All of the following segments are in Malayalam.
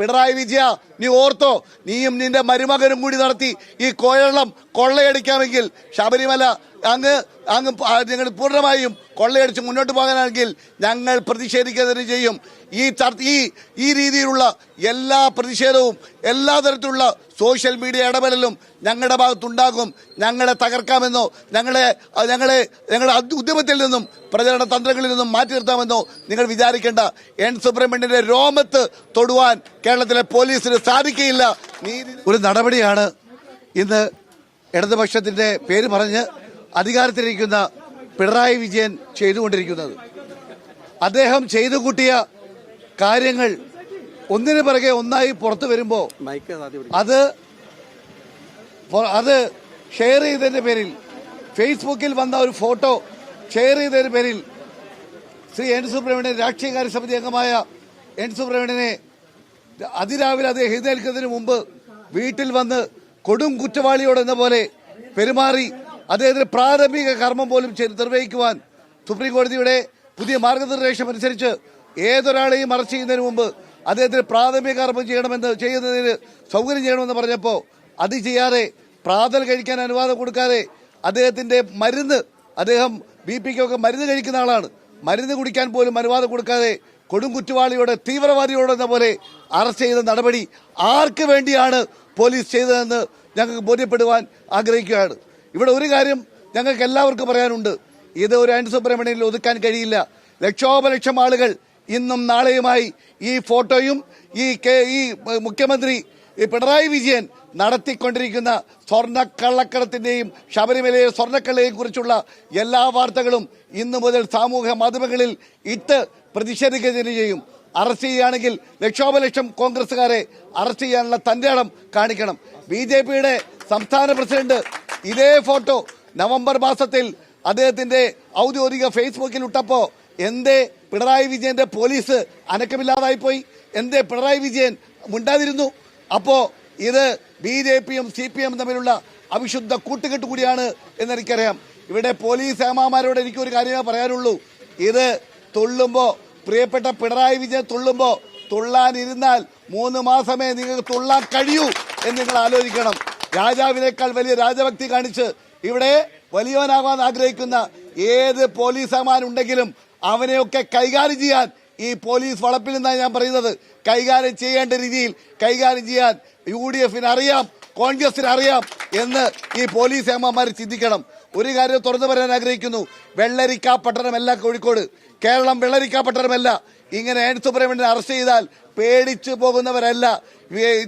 പിണറായി വിജയ, നീ ഓർത്തോ, നീയും നിന്റെ മരുമകനും കൂടി നടത്തി ഈ കോഴളം കൊള്ളയടിക്കാമെങ്കിൽ ശബരിമല അങ്ങ് ഞങ്ങൾ പൂർണ്ണമായും കൊള്ളയടിച്ച് മുന്നോട്ട് പോകാനാണെങ്കിൽ ഞങ്ങൾ പ്രതിഷേധിക്കുക തന്നെ ചെയ്യും. ഈ രീതിയിലുള്ള എല്ലാ പ്രതിഷേധവും എല്ലാ തരത്തിലുള്ള സോഷ്യൽ മീഡിയ ഇടപെടലും ഞങ്ങളുടെ ഭാഗത്തുണ്ടാകും. ഞങ്ങളെ തകർക്കാമെന്നോ ഞങ്ങളെ ഉദ്യമത്തിൽ നിന്നും പ്രചരണ തന്ത്രങ്ങളിൽ നിന്നും മാറ്റി നിർത്താമെന്നോ നിങ്ങൾ വിചാരിക്കേണ്ട. എൻ സുബ്രഹ്മണ്യന്റെ രോമത്ത് തൊടുവാൻ കേരളത്തിലെ പോലീസിന് സാധിക്കുകയില്ല. ഒരു നടപടിയാണ് ഇന്ന് ഇടതുപക്ഷത്തിന്റെ പേര് പറഞ്ഞ് അധികാരത്തിലിരിക്കുന്ന പിണറായി വിജയൻ ചെയ്തുകൊണ്ടിരിക്കുന്നത്. അദ്ദേഹം ചെയ്തു കൂട്ടിയ കാര്യങ്ങൾ ഒന്നിനു പിറകെ ഒന്നായി പുറത്തു വരുമ്പോൾ അത് ഷെയർ ചെയ്തതിന്റെ പേരിൽ, ഫേസ്ബുക്കിൽ വന്ന ഒരു ഫോട്ടോ ഷെയർ ചെയ്തതിന്റെ പേരിൽ ശ്രീ എൻ സുബ്രഹ്മണ്യൻ, രാഷ്ട്രീയകാര്യ സമിതി അംഗമായ എൻ സുബ്രഹ്മണ്യനെ അതിരാവിലെ അദ്ദേഹം എഴുന്നേൽക്കുന്നതിന് മുമ്പ് വീട്ടിൽ വന്ന് കൊടും കുറ്റവാളിയോടെന്ന പോലെ പെരുമാറി അദ്ദേഹത്തിന് പ്രാഥമിക കർമ്മം പോലും നിർവഹിക്കുവാൻ സുപ്രീം കോടതിയുടെ പുതിയ മാർഗനിർദ്ദേശം അനുസരിച്ച് ഏതൊരാളെയും അറസ്റ്റ് ചെയ്യുന്നതിന് മുമ്പ് അദ്ദേഹത്തിന് പ്രാഥമിക കർമ്മം ചെയ്യുന്നതിന് സൗകര്യം ചെയ്യണമെന്ന് പറഞ്ഞപ്പോൾ അത് ചെയ്യാതെ, പ്രാതൽ കഴിക്കാൻ അനുവാദം കൊടുക്കാതെ, അദ്ദേഹത്തിന്റെ മരുന്ന്, അദ്ദേഹം BP-ക്കൊക്കെ മരുന്ന് കഴിക്കുന്ന ആളാണ്, മരുന്ന് കുടിക്കാൻ പോലും അനുവാദം കൊടുക്കാതെ കൊടും കുറ്റവാളിയോടെ, തീവ്രവാദിയോടെന്ന പോലെ അറസ്റ്റ് ചെയ്ത നടപടി ആർക്ക് വേണ്ടിയാണ് പോലീസ് ചെയ്തതെന്ന് ഞങ്ങൾക്ക് ബോധ്യപ്പെടുവാൻ ആഗ്രഹിക്കുകയാണ്. ഇവിടെ ഒരു കാര്യം ഞങ്ങൾക്ക് എല്ലാവർക്കും പറയാനുണ്ട്. ഇത് ഒരു എൻ സുബ്രഹ്മണ്യനിൽ ഒതുക്കാൻ കഴിയില്ല. ലക്ഷോപലക്ഷം ആളുകൾ ഇന്നും നാളെയുമായി ഈ ഫോട്ടോയും ഈ മുഖ്യമന്ത്രി പിണറായി വിജയൻ നടത്തിക്കൊണ്ടിരിക്കുന്ന സ്വർണ്ണക്കള്ളക്കടത്തിന്റെയും ശബരിമലയെ സ്വർണ്ണക്കള്ളയെയും കുറിച്ചുള്ള എല്ലാ വാർത്തകളും ഇന്നു മുതൽ സാമൂഹ്യ മാധ്യമങ്ങളിൽ ഇട്ട് പ്രതിഷേധിക്കുക തന്നെ ചെയ്യും. അറസ്റ്റ് ചെയ്യുകയാണെങ്കിൽ ലക്ഷോപലക്ഷം കോൺഗ്രസുകാരെ അറസ്റ്റ് ചെയ്യാനുള്ള തന്റെ ഇടം കാണിക്കണം. BJP-യുടെ സംസ്ഥാന പ്രസിഡന്റ് ഇതേ ഫോട്ടോ നവംബർ മാസത്തിൽ അദ്ദേഹത്തിന്റെ ഔദ്യോഗിക ഫേസ്ബുക്കിൽ ഇട്ടപ്പോ എന്തേ പിണറായി വിജയന്റെ പോലീസ് അനക്കമില്ലാതായിപ്പോയി? എന്തേ പിണറായി വിജയൻ മിണ്ടാതിരുന്നു? അപ്പോ ഇത് BJP-യും CPM തമ്മിലുള്ള അവിശുദ്ധ കൂട്ടുകെട്ട് കൂടിയാണ് എന്നെനിക്കറിയാം. ഇവിടെ പോലീസ് ഏമാമാരോട് എനിക്കൊരു കാര്യമേ പറയാനുള്ളൂ. ഇത് തുള്ളുമ്പോ, പ്രിയപ്പെട്ട പിണറായി വിജയൻ തുള്ളുമ്പോ, തുള്ളാനിരുന്നാൽ 3 മാസമേ നിങ്ങൾക്ക് തുള്ളാൻ കഴിയൂ എന്ന് നിങ്ങൾ ആലോചിക്കണം. രാജാവിനേക്കാൾ വലിയ രാജഭക്തി കാണിച്ച് ഇവിടെ വലിയവനാകാൻ ആഗ്രഹിക്കുന്ന ഏത് പോലീസുകാരുണ്ടെങ്കിലും അവനെയൊക്കെ കൈകാര്യം ചെയ്യാൻ ഈ പോലീസ് വളപ്പിൽ നിന്നാണ് ഞാൻ പറയുന്നത്. കൈകാര്യം ചെയ്യേണ്ട രീതിയിൽ കൈകാര്യം ചെയ്യാൻ UDF-ന് അറിയാം, കോൺഗ്രസിന് അറിയാം എന്ന് ഈ പോലീസ് ഏമാന്മാർ ചിന്തിക്കണം. ഒരു കാര്യം തുറന്നു പറയാൻ ആഗ്രഹിക്കുന്നു. വെള്ളരിക്ക പട്ടണമല്ല കോഴിക്കോട്, കേരളം വെള്ളരിക്ക പട്ടണമല്ല. ഇങ്ങനെ എൻ സുബ്രഹ്മണ്യനെ അറസ്റ്റ് ചെയ്താൽ പേടിച്ചു പോകുന്നവരല്ല.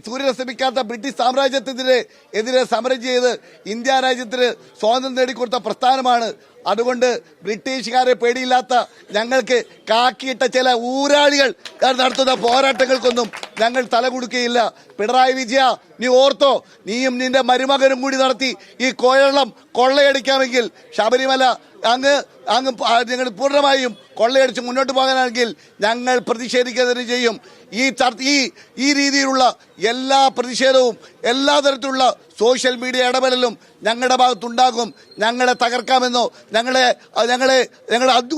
സൂര്യരശ്മിക്കാത്ത ബ്രിട്ടീഷ് സാമ്രാജ്യത്തിനെതിരെ സമരം ചെയ്ത് ഇന്ത്യ രാജ്യത്തിന് സ്വാതന്ത്ര്യം നേടിക്കൊടുത്ത പ്രസ്ഥാനമാണ്. അതുകൊണ്ട് ബ്രിട്ടീഷുകാരെ പേടിയില്ലാത്ത ഞങ്ങൾക്ക് കാക്കിയിട്ട ചില ഊരാളികൾ നടത്തുന്ന പോരാട്ടങ്ങൾക്കൊന്നും ഞങ്ങൾ തലകുടുക്കുകയില്ല. പിണറായി വിജയ, നീ ഓർത്തോ, നീയും നിന്റെ മരുമകനും കൂടി നടത്തി ഈ കോഴളം കൊള്ളയടിക്കാമെങ്കിൽ ശബരിമല അങ്ങ് ഞങ്ങൾ പൂർണ്ണമായും കൊള്ളയടിച്ച് മുന്നോട്ട് പോകാനാണെങ്കിൽ ഞങ്ങൾ പ്രതിഷേധിക്കുക തന്നെ ചെയ്യും. ഈ രീതിയിലുള്ള എല്ലാ പ്രതിഷേധവും എല്ലാ തരത്തിലുള്ള സോഷ്യൽ മീഡിയ ഇടപെടലും ഞങ്ങളുടെ ഭാഗത്തുണ്ടാകും. ഞങ്ങളെ തകർക്കാമെന്നോ ഞങ്ങളെ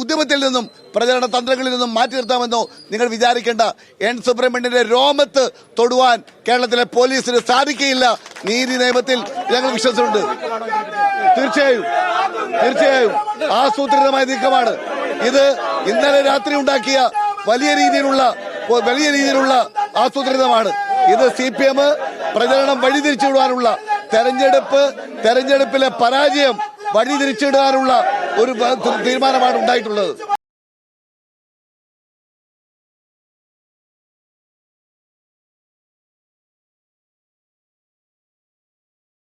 ഉദ്യമത്തിൽ നിന്നും പ്രചരണ തന്ത്രങ്ങളിൽ നിന്നും മാറ്റി നിർത്താമെന്നോ നിങ്ങൾ വിചാരിക്കേണ്ട. എൻ സുബ്രഹ്മണ്യന്റെ രോമത്ത് തൊടുവാൻ കേരളത്തിലെ പോലീസിന് സാധിക്കുകയില്ല. നീതി നിയമത്തിൽ ഞങ്ങൾ വിശ്വസിച്ചുണ്ട്. തീർച്ചയായും ആസൂത്രിതമായ നീക്കമാണ് ഇത്. ഇന്നലെ രാത്രി ഉണ്ടാക്കിയ വലിയ രീതിയിലുള്ള ആസൂത്രിതമാണ് ഇത്. CPM പ്രചരണം വഴിതിരിച്ചുവിടാനുള്ള, തെരഞ്ഞെടുപ്പിലെ പരാജയം വഴിതിരിച്ചിടാനുള്ള ഒരു തീരുമാനമാണ് ഉണ്ടായിട്ടുള്ളത്.